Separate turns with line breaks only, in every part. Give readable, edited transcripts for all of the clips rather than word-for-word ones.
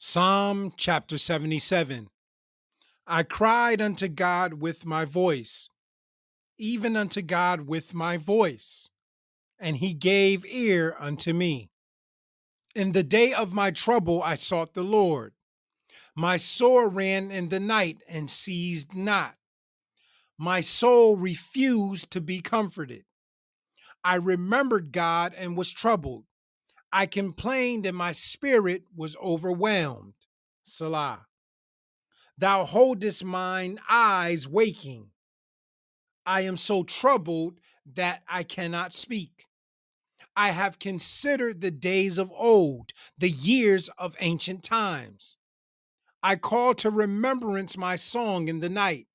Psalm chapter 77. I cried unto God with my voice, even unto God with my voice, and he gave ear unto me. In the day of my trouble I sought the Lord. My sore ran in the night and ceased not. My soul refused to be comforted. I remembered God and was troubled. I complained and my spirit was overwhelmed. Selah. Thou holdest mine eyes waking. I am so troubled that I cannot speak. I have considered the days of old, the years of ancient times. I call to remembrance my song in the night.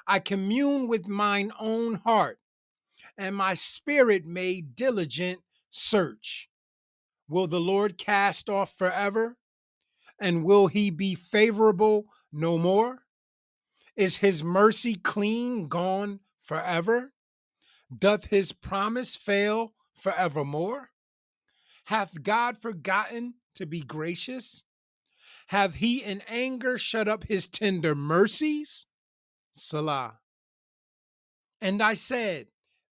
I commune with mine own heart, and my spirit made diligent search. Will the Lord cast off forever? And will he be favorable no more? Is his mercy clean gone forever? Doth his promise fail forevermore? Hath God forgotten to be gracious? Hath he in anger shut up his tender mercies? Selah. And I said,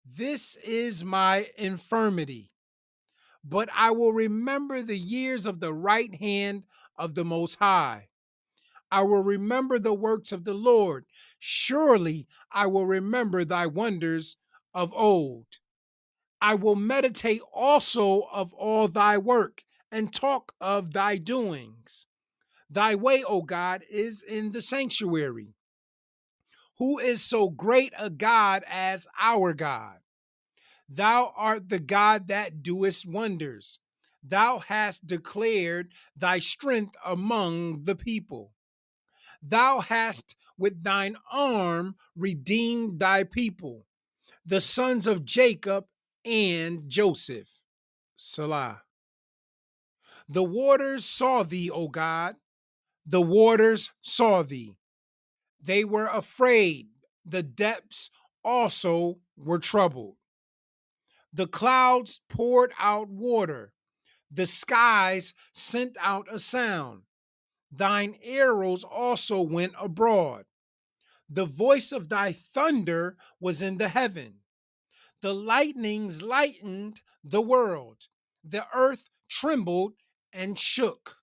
this is my infirmity, but I will remember the years of the right hand of the Most High. I will remember the works of the Lord. Surely I will remember thy wonders of old. I will meditate also of all thy work and talk of thy doings. Thy way, O God, is in the sanctuary. Who is so great a God as our God? Thou art the God that doest wonders. Thou hast declared thy strength among the people. Thou hast with thine arm redeemed thy people, the sons of Jacob and Joseph. Selah. The waters saw thee, O God. The waters saw thee. They were afraid. The depths also were troubled. The clouds poured out water. The skies sent out a sound. Thine arrows also went abroad. The voice of thy thunder was in the heaven. The lightnings lightened the world. The earth trembled and shook.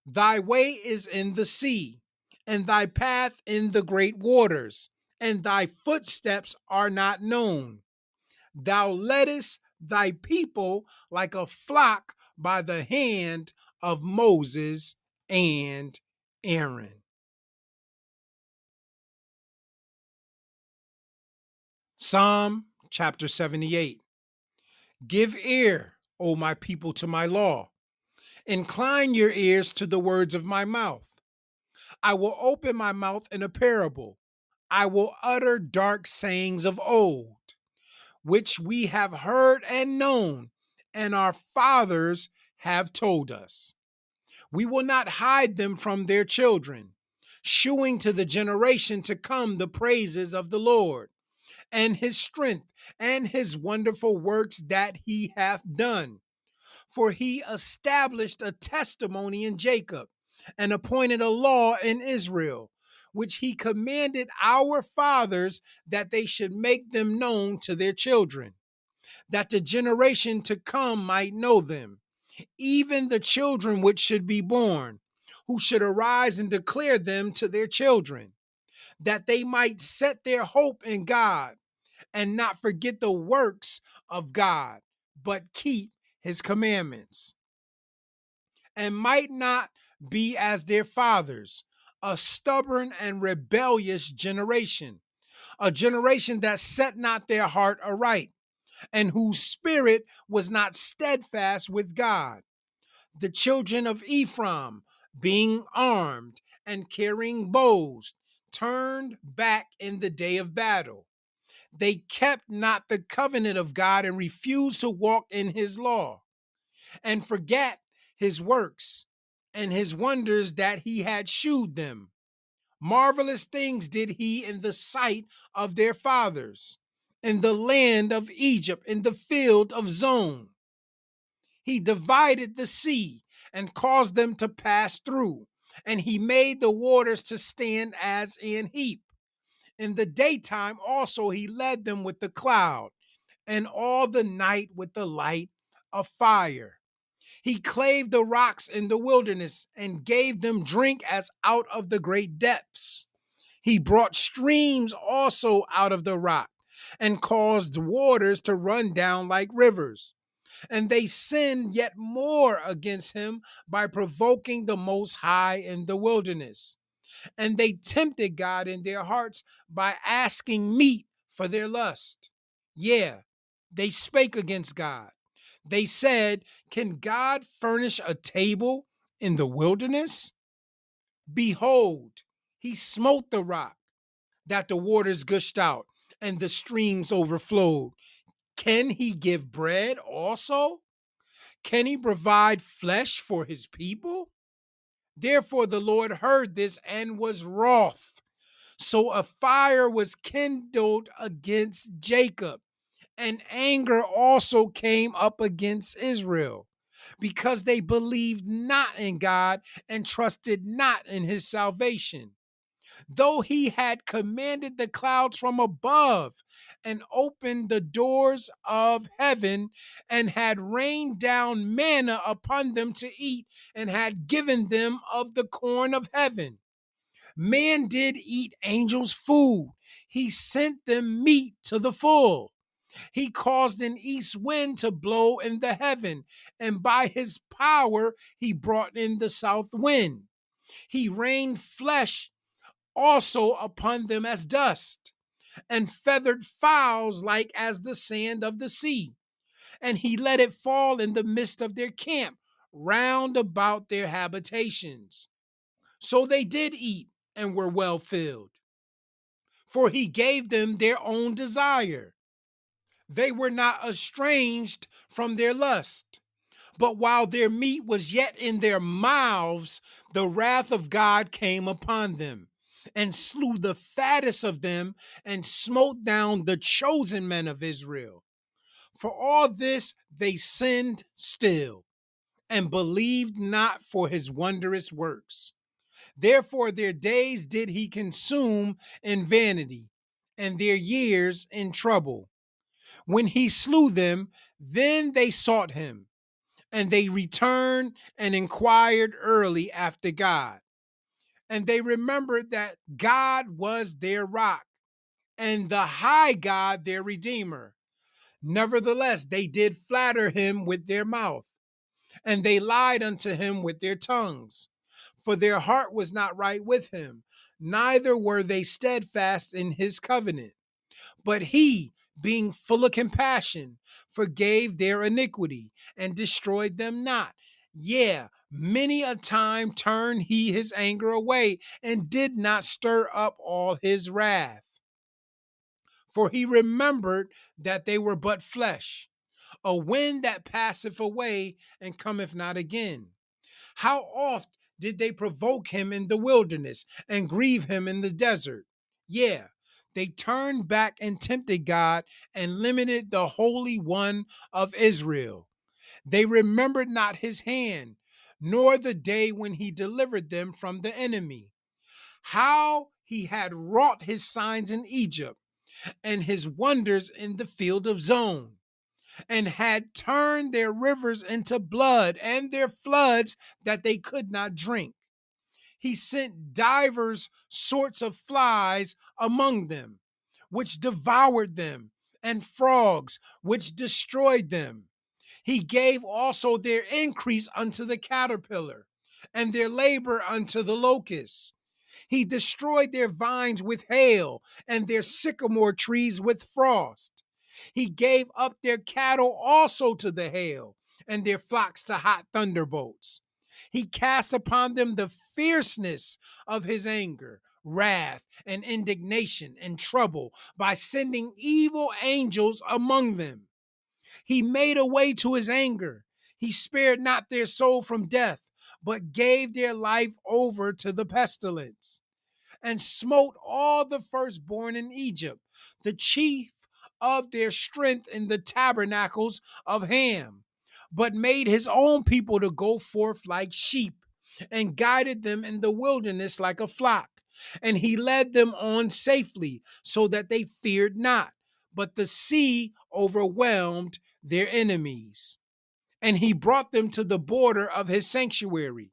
Thy way is in the sea, and thy path in the great waters, and thy footsteps are not known. Thou leddest thy people like a flock by the hand of Moses and Aaron. Psalm chapter 78. Give ear, O my people, to my law. Incline your ears to the words of my mouth. I will open my mouth in a parable. I will utter dark sayings of old, which we have heard and known, and our fathers have told us. We will not hide them from their children, shewing to the generation to come the praises of the Lord, and his strength, and his wonderful works that he hath done. For he established a testimony in Jacob and appointed a law in Israel, which he commanded our fathers that they should make them known to their children, that the generation to come might know them, even the children which should be born, who should arise and declare them to their children, that they might set their hope in God and not forget the works of God, but keep his commandments, and might not be as their fathers, a stubborn and rebellious generation, a generation that set not their heart aright, and whose spirit was not steadfast with God. The children of Ephraim, being armed and carrying bows, turned back in the day of battle. They kept not the covenant of God and refused to walk in his law, and forgat his works and his wonders that he had shewed them. Marvelous things did he in the sight of their fathers, in the land of Egypt, in the field of Zon. He divided the sea and caused them to pass through. And he made the waters to stand as in heap. In the daytime also he led them with the cloud, and all the night with the light of fire. He clave the rocks in the wilderness and gave them drink as out of the great depths. He brought streams also out of the rock and caused waters to run down like rivers. And they sinned yet more against him by provoking the Most High in the wilderness. And they tempted God in their hearts by asking meat for their lust. Yeah, they spake against God. They said, can God furnish a table in the wilderness? Behold, he smote the rock that the waters gushed out and the streams overflowed. Can he give bread also? Can he provide flesh for his people? Therefore the Lord heard this and was wroth. So a fire was kindled against Jacob, and anger also came up against Israel, because they believed not in God and trusted not in his salvation. Though he had commanded the clouds from above and opened the doors of heaven and had rained down manna upon them to eat and had given them of the corn of heaven. Man did eat angels' food. He sent them meat to the full. He caused an east wind to blow in the heaven, and by his power he brought in the south wind. He rained flesh also upon them as dust, and feathered fowls like as the sand of the sea. And he let it fall in the midst of their camp, round about their habitations. So they did eat and were well filled, for he gave them their own desire. They were not estranged from their lust. But while their meat was yet in their mouths, the wrath of God came upon them, and slew the fattest of them, and smote down the chosen men of Israel. For all this they sinned still, and believed not for his wondrous works. Therefore their days did he consume in vanity, and their years in trouble. When he slew them, then they sought him, and they returned and inquired early after God. And they remembered that God was their rock, and the high God their redeemer. Nevertheless, they did flatter him with their mouth, and they lied unto him with their tongues. For their heart was not right with him, neither were they steadfast in his covenant. But he, being full of compassion, forgave their iniquity and destroyed them not. Yeah, many a time turned he his anger away and did not stir up all his wrath. For he remembered that they were but flesh, a wind that passeth away and cometh not again. How oft did they provoke him in the wilderness and grieve him in the desert? Yeah, they turned back and tempted God and limited the Holy One of Israel. They remembered not his hand, nor the day when he delivered them from the enemy. How he had wrought his signs in Egypt and his wonders in the field of Zon, and had turned their rivers into blood and their floods that they could not drink. He sent divers sorts of flies among them, which devoured them, and frogs, which destroyed them. He gave also their increase unto the caterpillar, and their labor unto the locust. He destroyed their vines with hail, and their sycamore trees with frost. He gave up their cattle also to the hail, and their flocks to hot thunderbolts. He cast upon them the fierceness of his anger, wrath, and indignation and trouble by sending evil angels among them. He made a way to his anger. He spared not their soul from death, but gave their life over to the pestilence, and smote all the firstborn in Egypt, the chief of their strength in the tabernacles of Ham. but made his own people to go forth like sheep, and guided them in the wilderness like a flock. And he led them on safely, so that they feared not. But the sea overwhelmed their enemies. And he brought them to the border of his sanctuary,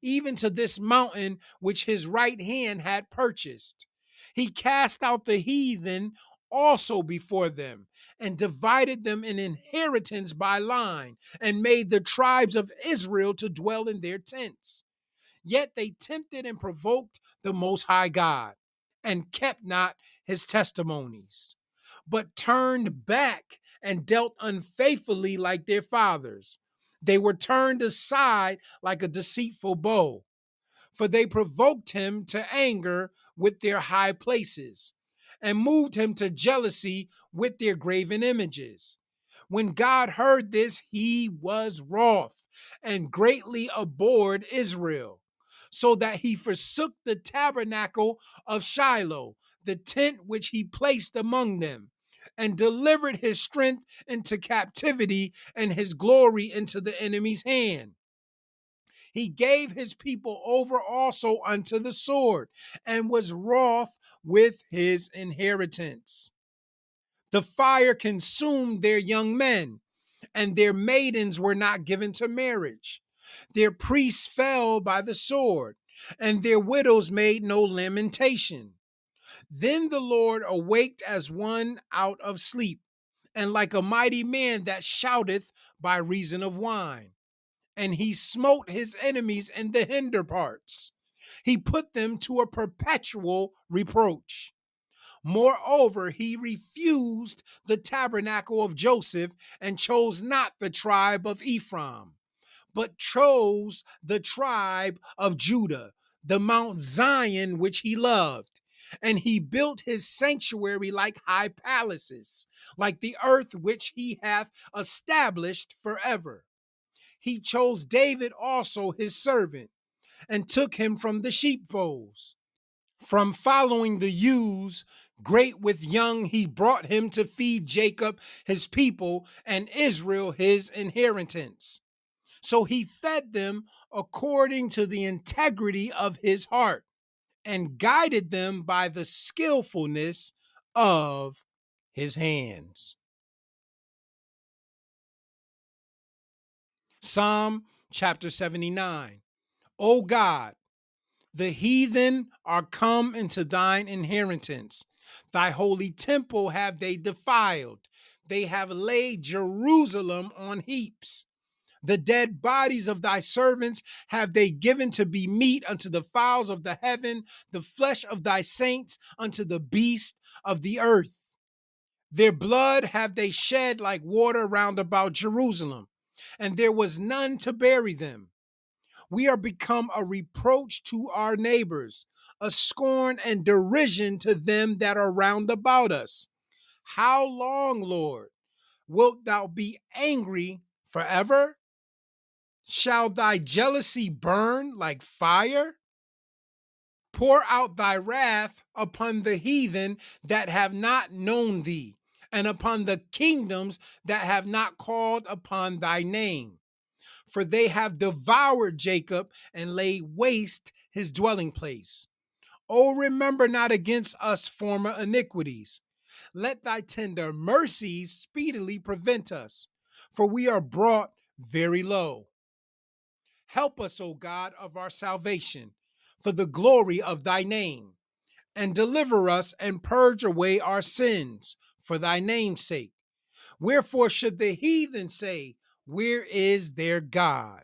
even to this mountain which his right hand had purchased. He cast out the heathen also before them, and divided them in inheritance by line, and made the tribes of Israel to dwell in their tents. Yet they tempted and provoked the Most High God, and kept not his testimonies, but turned back and dealt unfaithfully like their fathers. They were turned aside like a deceitful bow, for they provoked him to anger with their high places, and moved him to jealousy with their graven images. When God heard this, he was wroth and greatly abhorred Israel, so that he forsook the tabernacle of Shiloh, the tent which he placed among them, and delivered his strength into captivity and his glory into the enemy's hand. He gave his people over also unto the sword, and was wroth with his inheritance. The fire consumed their young men, and their maidens were not given to marriage. Their priests fell by the sword, and their widows made no lamentation. Then the Lord awaked as one out of sleep, and like a mighty man that shouteth by reason of wine. And he smote his enemies in the hinder parts. He put them to a perpetual reproach. Moreover, he refused the tabernacle of Joseph, and chose not the tribe of Ephraim, but chose the tribe of Judah, the Mount Zion which he loved. And he built his sanctuary like high palaces, like the earth which he hath established forever. He chose David also his servant, and took him from the sheepfolds. From following the ewes, great with young, he brought him to feed Jacob his people, and Israel his inheritance. So he fed them according to the integrity of his heart, and guided them by the skillfulness of his hands. Psalm chapter 79. O God, the heathen are come into thine inheritance. Thy holy temple have they defiled. They have laid Jerusalem on heaps. The dead bodies of thy servants have they given to be meat unto the fowls of the heaven, the flesh of thy saints unto the beasts of the earth. Their blood have they shed like water round about Jerusalem, and there was none to bury them. We are become a reproach to our neighbors, a scorn and derision to them that are round about us. How long, Lord, wilt thou be angry forever? Shall thy jealousy burn like fire? Pour out thy wrath upon the heathen that have not known thee, and upon the kingdoms that have not called upon thy name. For they have devoured Jacob and laid waste his dwelling place. Oh, remember not against us former iniquities. Let thy tender mercies speedily prevent us, for we are brought very low. Help us, O God of our salvation, for the glory of thy name, and deliver us and purge away our sins for thy name's sake. Wherefore should the heathen say, where is their God?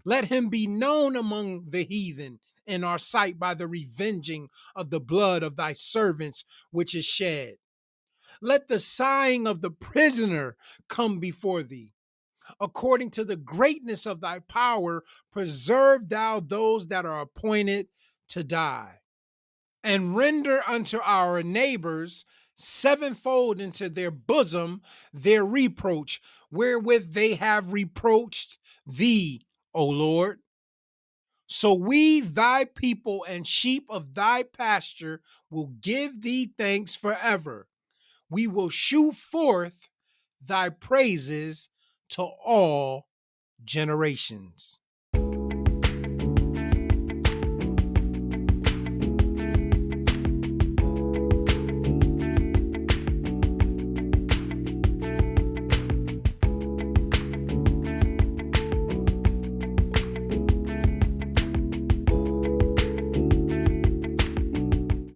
Let him be known among the heathen in our sight by the revenging of the blood of thy servants which is shed. Let the sighing of the prisoner come before thee. According to the greatness of thy power, preserve thou those that are appointed to die. And render unto our neighbors sevenfold into their bosom their reproach, wherewith they have reproached thee, O Lord. So we, thy people and sheep of thy pasture, will give thee thanks forever. We will shew forth thy praises to all generations.